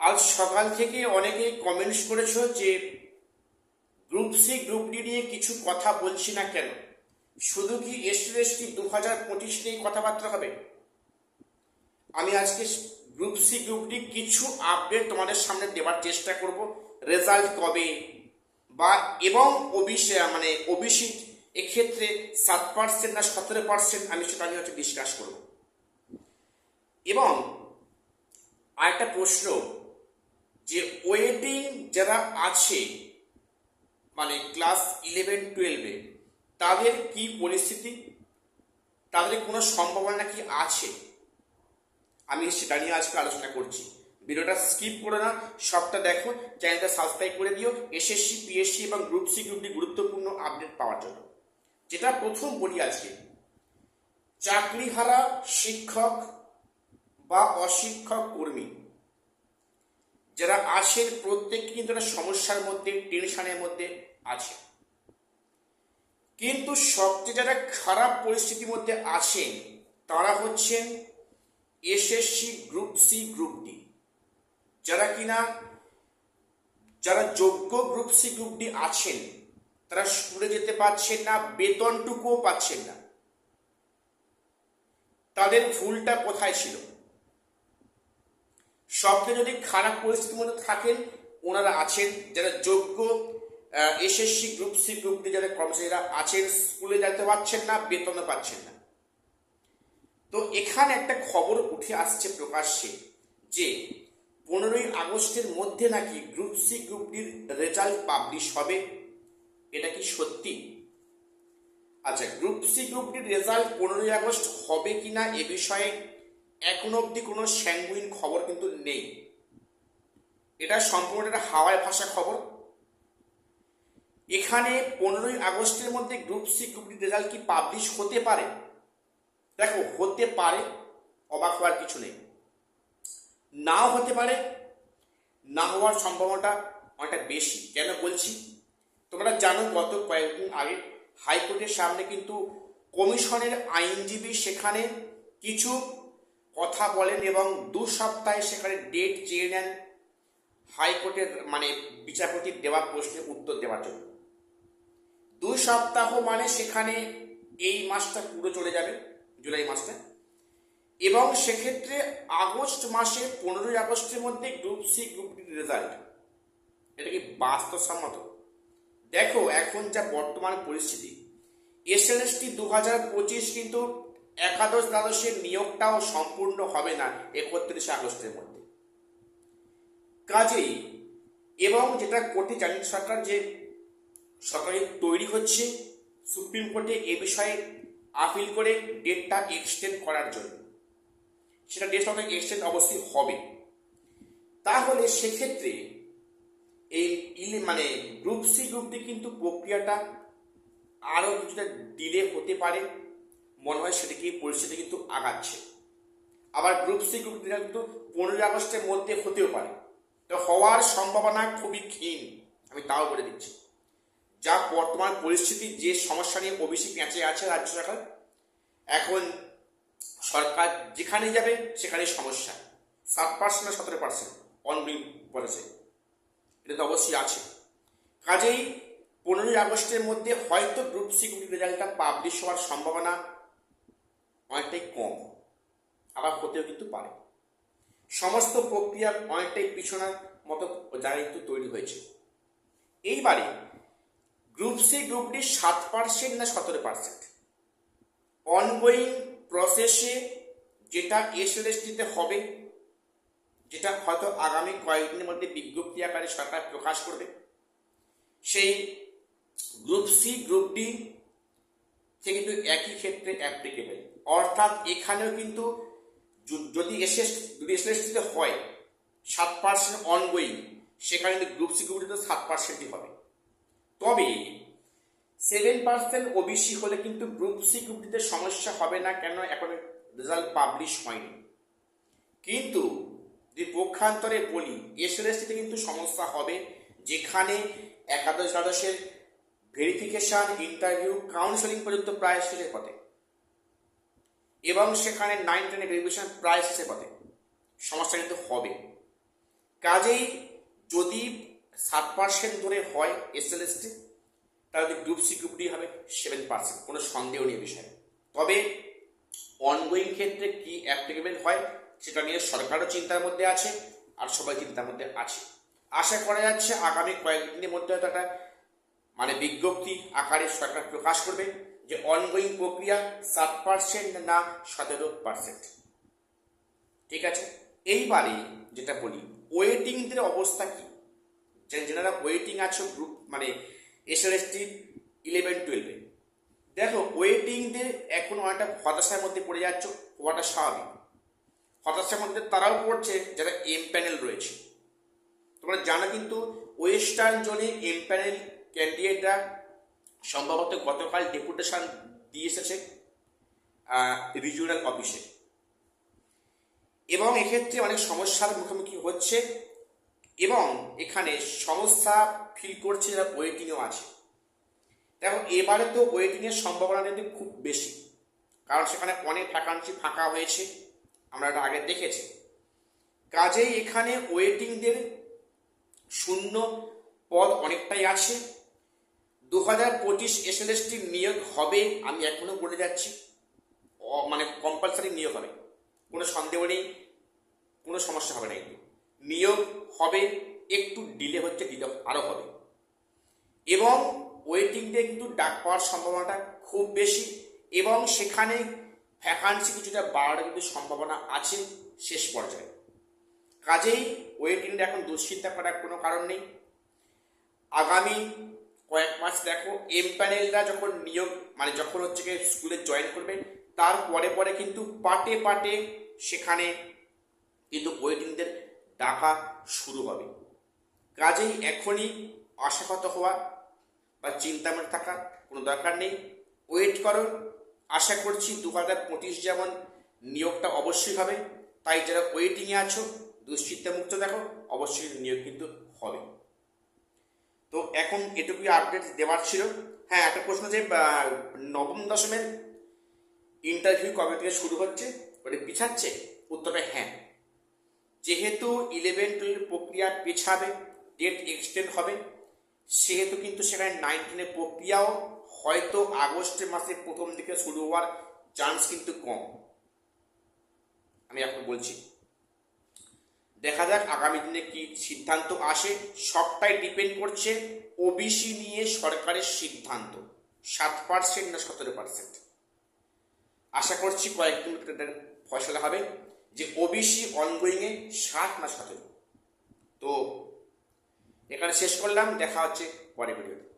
আজ সকাল থেকে অনেকে কমেন্টস করেছো যে গ্রুপ সি গ্রুপ ডি নিয়ে কিছু কথা বলছি না কেন, শুধু কি এসটি 2025 নিয়ে কথাবার্তা হবে। আমি আজকে গ্রুপ সি গ্রুপ ডি কিছু আপডেট তোমাদের সামনে দেওয়ার চেষ্টা করব। রেজাল্ট কবে বা এবং ওবিসি ওবিসি এক্ষেত্রে 7% না 17%, আমি সেটা নিয়ে হচ্ছে ডিসকাস করব। এবং আরেকটা প্রশ্ন, যে ওয়েটিং যারা আছে ক্লাস 11-12-এ, তাদের কি পরিস্থিতি, তাদের কোনো সম্ভাবনা কি আছে, আমি সেটা নিয়ে আজকে আলোচনা করছি। ভিডিওটা স্কিপ করে না, সবটা দেখো, চ্যানেলটা সাবস্ক্রাইব করে দিও এসএসসি পিএসসি এবং গ্রুপ সি গ্রুপ ডি গুরুত্বপূর্ণ আপডেট পাওয়ার জন্য। যেটা প্রথম বলি আজকে, চাকরিহারা শিক্ষক বা অশিক্ষক কর্মী যারা আছেন প্রত্যেকে কিন্তু একটা সমস্যার মধ্যে, টেনশনের মধ্যে আছে। কিন্তু সবচেয়ে যারা খারাপ পরিস্থিতির মধ্যে আছেন তারা হচ্ছেন SSC group C group D, যারা যোগ্য গ্রুপ সি গ্রুপ ডি আছেন তারা স্কুলে যেতে পারছেন না, বেতনটুকুও পাচ্ছেন না। তাদের ভুলটা কোথায় ছিল? সবচেয়ে যদি খারাপ পরিস্থিতির মধ্যে থাকেন ওনারা আছেন যারা যোগ্য SSC group C group D যারা কর্মচারীরা আছেন, স্কুলে যেতে পারছেন না, বেতনও পাচ্ছেন না। তো এখানে একটা খবর উঠে আসছে প্রকাশ্যে যে 15ই আগস্টের মধ্যে নাকি গ্রুপ সি গ্রুপ ডির রেজাল্ট পাবলিশ হবে। এটা কি সত্যি? আচ্ছা, গ্রুপ সি গ্রুপ ডির রেজাল্ট 15ই আগস্ট হবে কিনা এ বিষয়ে এখনো অবধি কোনো স্যাঙ্গুইন খবর কিন্তু নেই। এটা সম্পূর্ণ একটা হাওয়ায় ভাসা খবর। এখানে 15ই আগস্টের মধ্যে group C group D result কি পাবলিশ হতে পারে? দেখো, হতে পারে, অবাক হওয়ার কিছু নেই। নাও হতে পারে, না হওয়ার সম্ভাবনাটা অনেকটা বেশি। কেন বলছি? তোমরা জানো গত কয়েকদিন আগে হাইকোর্টের সামনে কিন্তু কমিশনের আইনজীবী সেখানে কিছু কথা বলেন এবং 2 সপ্তাহে সেখানে ডেট চেয়ে নেন হাইকোর্টের বিচারপতির দেওয়া প্রশ্নের উত্তর দেওয়ার জন্য। 2 সপ্তাহ সেখানে এই মাসটা পুরো চলে যাবে, জুলাই মাসটা। এবং সেক্ষেত্রে আগস্ট মাসে 15ই আগস্টের মধ্যে group C group D result, এটা কি বাস্তবসম্মত? দেখো, এখন যা বর্তমান পরিস্থিতি, এসএলএসটি 2025 কিন্তু একাদশ দ্বাদশের নিয়োগটাও সম্পূর্ণ হবে না 31 আগস্টের মধ্যে। কাজেই এবং যেটা করতে জানি সরকার, যে সরকারি তৈরি হচ্ছে সুপ্রিম কোর্টে এ বিষয়ে আপিল করে ডেটটা এক্সটেন্ড করার জন্য। সেটা ডেটটা এক্সটেন্ড অবশ্যই হবে। তাহলে সেক্ষেত্রে এই গ্রুপ সি গ্রুপ ডি কিন্তু প্রক্রিয়াটা আরও কিছুটা ডিলে হতে পারে, মনে হয় সেদিকে পরিস্থিতি কিন্তু আগাচ্ছে। আবার গ্রুপ সি গ্রুপ ডি কিন্তু 15ই আগস্টের মধ্যে হতেও পারে। তো হওয়ার সম্ভাবনা খুবই ক্ষীণ, আমি তাও বলে দিচ্ছি। যা বর্তমান পরিস্থিতি, যে সমস্যা নিয়ে ওবিসি পেঁচে আছে রাজ্য সরকার, এখন সরকার যেখানে যাবে সেখানে সমস্যা। 7% না 17% অনগোয়িং বলেছে, এটা তো অবশ্যই আছে। কাজেই 15ই আগস্টের মধ্যে হয়তো গ্রুপ সি গ্রুপ রেজাল্টটা পাবলিশ হওয়ার সম্ভাবনা অনেকটাই কম, আবার হতেও কিন্তু পারে। সমস্ত প্রক্রিয়া অনেকটাই পিছনের মতো জায়গা কিন্তু তৈরি হয়েছে। এইবারে গ্রুপ সি গ্রুপ ডি 7% না 17% অনগোয়িং প্রসেসে যেটা এসএলএসটিতে হবে, যেটা হয়তো আগামী কয়েকদিনের মধ্যে বিজ্ঞপ্তি আকারে সরকার প্রকাশ করবে, সেই গ্রুপ সি গ্রুপ ডি সে কিন্তু একই ক্ষেত্রে অ্যাপ্লিকেবল। অর্থাৎ এখানেও কিন্তু যদি এসএলএসটিতে হয় 7% অনগোয়িং, সেখানে কিন্তু গ্রুপ সি গ্রুপ ডিতে 7%ই হবে। তবে 7% ওবিসি হলে কিন্তু গ্রুপ সি গ্রুপ ডিতে সমস্যা হবে না, কেন এখন রেজাল্ট পাবলিশ হয়নি। কিন্তু যদি পক্ষান্তরে বলি, এসএলএসটিতে কিন্তু সমস্যা হবে, যেখানে একাদশ দ্বাদশের ভেরিফিকেশন, ইন্টারভিউ, কাউন্সেলিং পর্যন্ত প্রায় শেষের পথে, এবং সেখানে 9-10 ভেরিফিকেশন প্রায় শেষের পথে। সমস্যা কিন্তু হবে। কাজেই যদি 7% ধরে হয় এসএলএসটি, তাহলে গ্রুপ সি গ্রুপ ডি হবে 7%, কোনো সন্দেহ নেই বিষয়ে। তবে অনগোয়িং ক্ষেত্রে কি অ্যাপ্লিকেবল হয় সেটা নিয়ে সরকারও চিন্তার মধ্যে আছে, আর সবাই চিন্তার মধ্যে আছে। আশা করা যাচ্ছে আগামী কয়েকদিনের মধ্যে হয়তো একটা মানে বিজ্ঞপ্তি আকারে সরকার প্রকাশ করবে যে অনগোয়িং প্রক্রিয়া 7% না 17%। ঠিক আছে, এইবারে যেটা বলি ওয়েটিংদের অবস্থা কি, যারা ওয়েটিং আছে গ্রুপ মানে এসএলএসটি 11-12-এ, দেখো ওয়েটিংদের এখন অনেকটা হতাশার মধ্যে পড়ে যাচ্ছে, হওয়াটা স্বাভাবিক। হতাশার মধ্যে তারাও পড়ছে যারা এম প্যানেল রয়েছে। তোমরা জানো কিন্তু ওয়েস্টার্ন জোনে এম প্যানেল ক্যান্ডিডেটরা সম্ভবত গতকাল ডেপুটেশন দিয়ে এসেছে রিজিওনাল অফিসে, এবং এক্ষেত্রে অনেক সমস্যার মুখোমুখি হচ্ছে, এবং এখানে সমস্যা ফিল করছে যারা ওয়েটিংয়েও আছে। দেখো এবারে তো ওয়েটিংয়ের সম্ভাবনা কিন্তু খুব বেশি, কারণ সেখানে অনেক ভ্যাকান্সি ফাঁকা হয়েছে, আমরা এটা আগে দেখেছি। কাজেই এখানে ওয়েটিংদের শূন্য পদ অনেকটাই আছে। 2025 এসএলএসটির নিয়োগ হবে, আমি এখনো বলে যাচ্ছি, মানে কম্পালসারি নিয়োগ হবে, কোনো সন্দেহ নেই, কোনো সমস্যা হবে না। কিন্তু নিয়োগ হবে, একটু ডিলে হচ্ছে, ডিলে আরও হবে, এবং ওয়েটিংটা কিন্তু ডাক পাওয়ার সম্ভাবনাটা খুব বেশি, এবং সেখানে ভ্যাকান্সি কিছুটা বাড়ার কিন্তু সম্ভাবনা আছে শেষ পর্যায়ে। কাজেই ওয়েটিংটা এখন দুশ্চিন্তা করার কোনো কারণ নেই। আগামী কয়েক মাস দেখো এম প্যানেলরা যখন নিয়োগ মানে যখন হচ্ছে গিয়ে স্কুলে জয়েন করবে, তার পরে পরে কিন্তু পাটে পাটে সেখানে কিন্তু ওয়েটিংদের ডাকা শুরু হবে। কাজেই এখনই আশাহত হওয়া বা চিন্তার মধ্যে থাকার কোনো দরকার নেই, ওয়েট করো। আশা করছি 2025 যেমন নিয়োগটা অবশ্যই হবে, তাই যারা ওয়েটিংয়ে আছো দুশ্চিন্তা মুক্ত দেখো, অবশ্যই নিয়োগ কিন্তু হবে। তো এখন এটুকুই আপডেট দেওয়ার ছিল। হ্যাঁ, একটা প্রশ্ন যে নবম দশমের ইন্টারভিউ কবে থেকে শুরু হচ্ছে, ওটা পিছাচ্ছে? উত্তরটা হ্যাঁ, যেহেতু 11-12 প্রক্রিয়া পেছাবে, ডেট এক্সটেন্ড হবে, সেহেতু কিন্তু সেখানে 19-এর প্রক্রিয়াও হয়তো আগস্টের মাসের প্রথম দিকে শুরু হওয়ার চান্স কিন্তু কম, আমি এখন বলছি। দেখা যাক আগামী দিনে কি সিদ্ধান্ত আসে, সবটাই ডিপেন্ড করছে ওবিসি নিয়ে সরকারের সিদ্ধান্ত, 7% না 17%। আশা করছি কয়েকদিন ফয়সলা হবে যে ওবিসি অনগোয়িংয়ে 7 না 17। তো এখানে শেষ করলাম, দেখা হচ্ছে পরে ভিডিওতে।